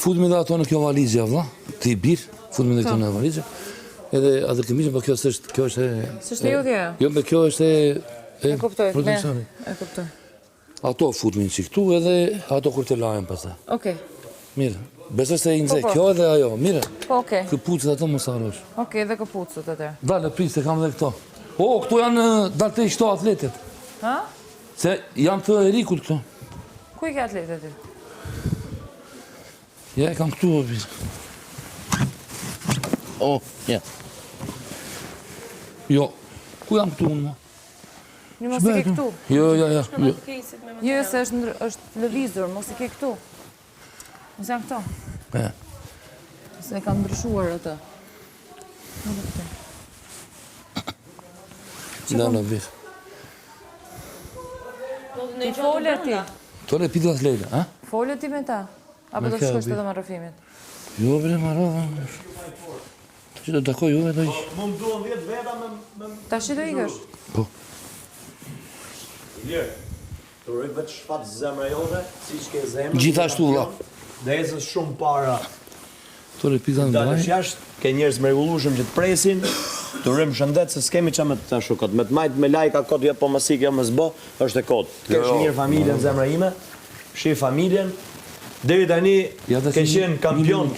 Futmi dhe ato në kjo valizja, vla, të i birë, futmi dhe këto në valizja. Edhe atë këmishën, po kjo është e... Sështë e jodhja? Jo, me kjo është e kuptoj, e kuptoj. Ato futmin që këtu edhe ato kur të lajen pastaj. Okej. Mirë, besoj se i nxe, kjo edhe ajo, mire. Po, okej. Këpucët ato mos harrosh. Okej, dhe këpucët atë. Dale, prisë, kam dhe këto. O, këto janë dalë të i shto atletet. Ha? Se janë të erikut këto. Ku i ke atletet ti? Ja, e kam këtu, o, prisë. O, ja. Jo, ku jam këtu unë, ma? Një mos i ke këtu? Jo. Jo, se është lëvizur, mos i ke këtu. Mos janë këto? E. Se e kanë ndryshuar atë. Da, në bifë. Ti folë ti? Tore piti atë lejle, ha? Folë ti me ta? Apo do të shkosh të dhe marrëfimit? Jo, bre, marrë. Që do të takoj juve, do ishë. Më më duon 10 veta me... Ta shi do ikësh? Po. Lirë, të rrëj vetë shfatë zemre jote, si që ke zemre... Gjithashtu, vla. Dhe ezës shumë para... Tore pita në Dalësh bajnë. jashtë, ke njerëz mrekullueshëm që të presin, të rrim shëndet se s'kemi qa me të shukot. Me të majtë me lajka kod, jo po mësik, jo më zbo, është e kod. Kesh mirë familjen zemre ime, shi familjen, deri tani ke qenë kampion